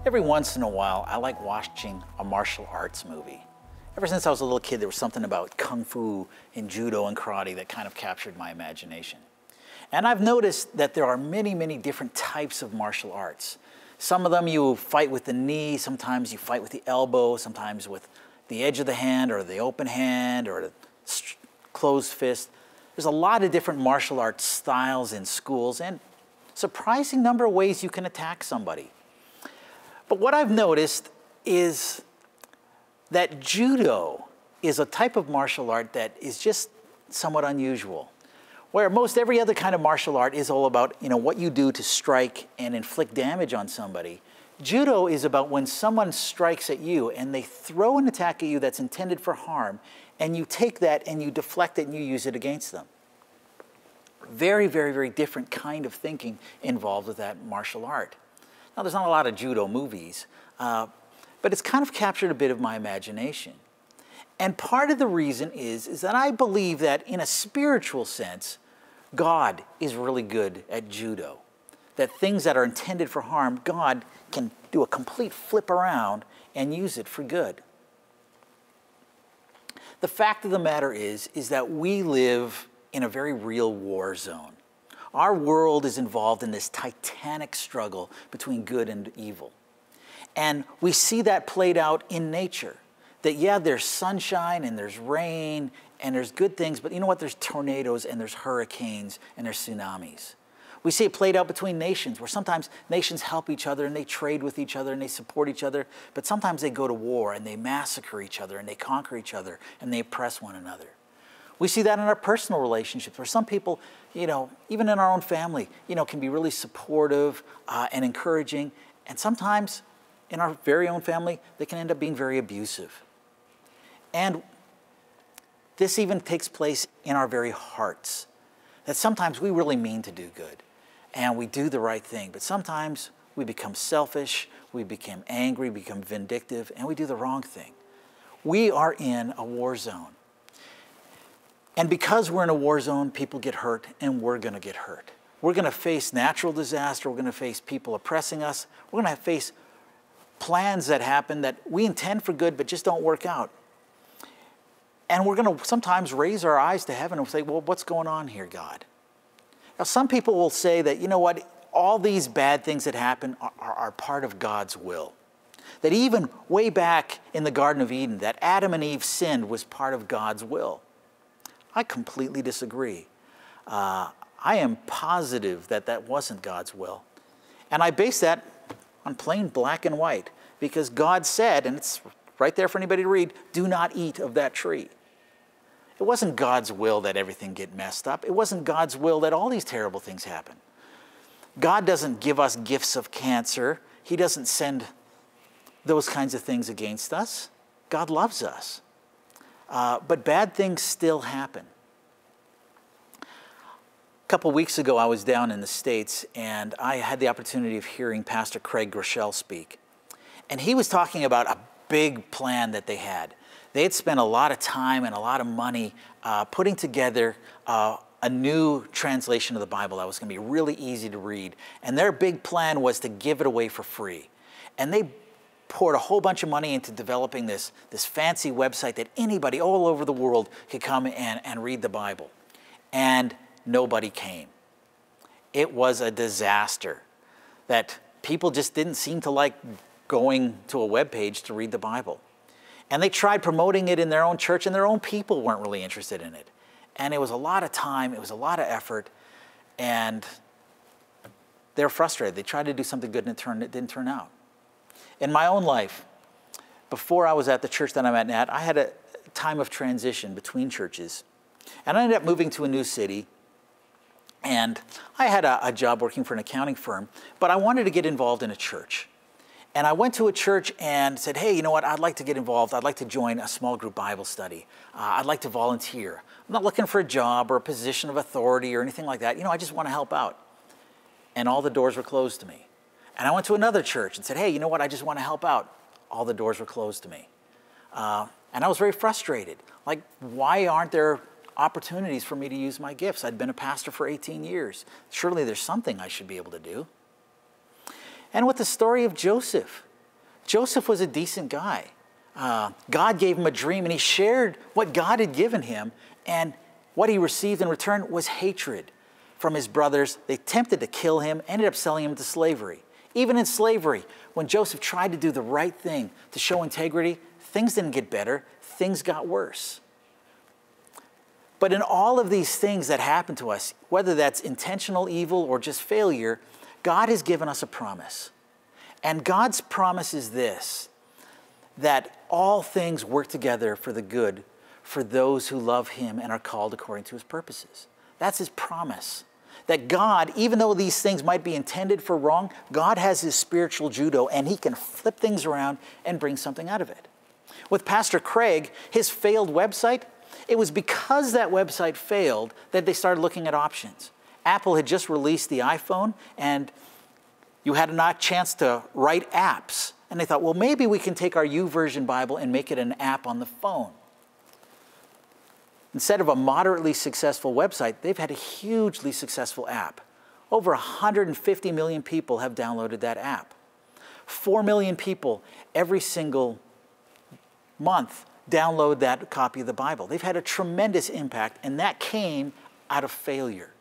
Every once in a while, I like watching a martial arts movie. Ever since I was a little kid, there was something about kung fu and judo and karate that kind of captured my imagination. And I've noticed that there are many, many different types of martial arts. Some of them you fight with the knee, sometimes you fight with the elbow, sometimes with the edge of the hand or the open hand or the closed fist. There's a lot of different martial arts styles in schools and surprising number of ways you can attack somebody. But what I've noticed is that judo is a type of martial art that is just somewhat unusual. Where most every other kind of martial art is all about, what you do to strike and inflict damage on somebody. Judo is about when someone strikes at you and they throw an attack at you that's intended for harm, and you take that and you deflect it and you use it against them. Very, very, very different kind of thinking involved with that martial art. Now, there's not a lot of judo movies, but it's kind of captured a bit of my imagination. And part of the reason is that I believe that in a spiritual sense, God is really good at judo. That things that are intended for harm, God can do a complete flip around and use it for good. The fact of the matter is that we live in a very real war zone. Our world is involved in this titanic struggle between good and evil. And we see that played out in nature. That, yeah, there's sunshine and there's rain and there's good things, but you know what? There's tornadoes and there's hurricanes and there's tsunamis. We see it played out between nations, where sometimes nations help each other and they trade with each other and they support each other, but sometimes they go to war and they massacre each other and they conquer each other and they oppress one another. We see that in our personal relationships, where some people, even in our own family, can be really supportive and encouraging, and sometimes in our very own family, they can end up being very abusive. And this even takes place in our very hearts, that sometimes we really mean to do good and we do the right thing, but sometimes we become selfish, we become angry, we become vindictive, and we do the wrong thing. We are in a war zone. And because we're in a war zone, people get hurt, and we're going to get hurt. We're going to face natural disaster, we're going to face people oppressing us, we're going to face plans that happen that we intend for good but just don't work out. And we're going to sometimes raise our eyes to heaven and say, well, what's going on here, God? Now, some people will say that, all these bad things that happen are part of God's will. That even way back in the Garden of Eden, that Adam and Eve sinned was part of God's will. I completely disagree. I am positive that that wasn't God's will. And I base that on plain black and white, because God said, and it's right there for anybody to read, do not eat of that tree. It wasn't God's will that everything get messed up. It wasn't God's will that all these terrible things happen. God doesn't give us gifts of cancer. He doesn't send those kinds of things against us. God loves us. But bad things still happen. A couple weeks ago, I was down in the States, and I had the opportunity of hearing Pastor Craig Groeschel speak. And he was talking about a big plan that they had. They had spent a lot of time and a lot of money putting together a new translation of the Bible that was going to be really easy to read. And their big plan was to give it away for free. And they poured a whole bunch of money into developing this fancy website that anybody all over the world could come and read the Bible. And nobody came. It was a disaster that people just didn't seem to like going to a web page to read the Bible. And they tried promoting it in their own church, and their own people weren't really interested in it. And it was a lot of time, it was a lot of effort, and they were frustrated. They tried to do something good and it didn't turn out. In my own life, before I was at the church that I'm at now, I had a time of transition between churches. And I ended up moving to a new city. And I had a job working for an accounting firm, but I wanted to get involved in a church. And I went to a church and said, hey, you know what? I'd like to get involved. I'd like to join a small group Bible study. I'd like to volunteer. I'm not looking for a job or a position of authority or anything like that. I just want to help out. And all the doors were closed to me. And I went to another church and said, hey, you know what? I just want to help out. All the doors were closed to me. And I was very frustrated. Like, why aren't there opportunities for me to use my gifts? I'd been a pastor for 18 years. Surely there's something I should be able to do. And with the story of Joseph, Joseph was a decent guy. God gave him a dream, and he shared what God had given him, and what he received in return was hatred from his brothers. They attempted to kill him, ended up selling him to slavery. Even in slavery, when Joseph tried to do the right thing to show integrity, things didn't get better, things got worse. But in all of these things that happen to us, whether that's intentional evil or just failure, God has given us a promise. And God's promise is this, that all things work together for the good for those who love him and are called according to his purposes. That's his promise. That God, even though these things might be intended for wrong, God has his spiritual judo, and he can flip things around and bring something out of it. With Pastor Craig, his failed website, it was because that website failed that they started looking at options. Apple had just released the iPhone, and you had a chance to write apps. And they thought, well, maybe we can take our YouVersion Bible and make it an app on the phone. Instead of a moderately successful website, they've had a hugely successful app. Over 150 million people have downloaded that app. 4 million people every single month download that copy of the Bible. They've had a tremendous impact, and that came out of failure.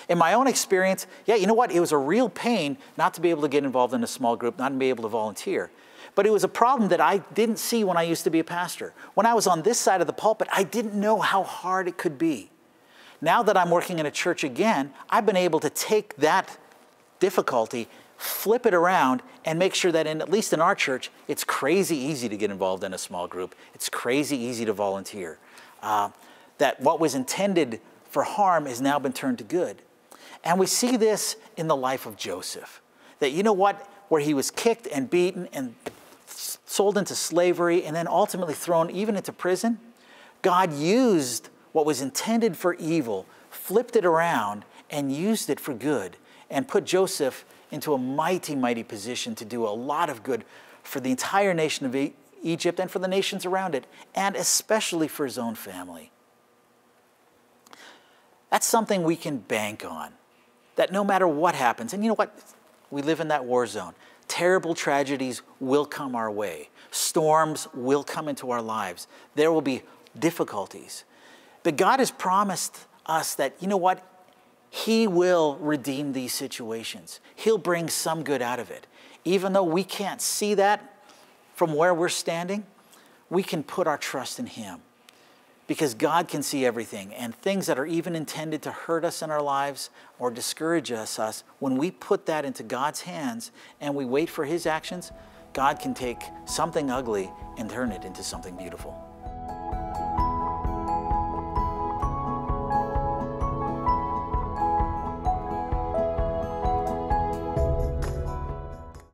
In my own experience, yeah, you know what? It was a real pain not to be able to get involved in a small group, not to be able to volunteer. But it was a problem that I didn't see when I used to be a pastor. When I was on this side of the pulpit, I didn't know how hard it could be. Now that I'm working in a church again, I've been able to take that difficulty, flip it around, and make sure that at least in our church, it's crazy easy to get involved in a small group. It's crazy easy to volunteer. That what was intended for harm has now been turned to good. And we see this in the life of Joseph. That, you know what, where he was kicked and beaten and sold into slavery and then ultimately thrown even into prison, God used what was intended for evil, flipped it around and used it for good, and put Joseph into a mighty, mighty position to do a lot of good for the entire nation of Egypt and for the nations around it, and especially for his own family. That's something we can bank on, that no matter what happens, and you know what? We live in that war zone. Terrible tragedies will come our way. Storms will come into our lives. There will be difficulties. But God has promised us that, you know what? He will redeem these situations. He'll bring some good out of it. Even though we can't see that from where we're standing, we can put our trust in him. Because God can see everything, and things that are even intended to hurt us in our lives or discourage us, when we put that into God's hands and we wait for his actions, God can take something ugly and turn it into something beautiful.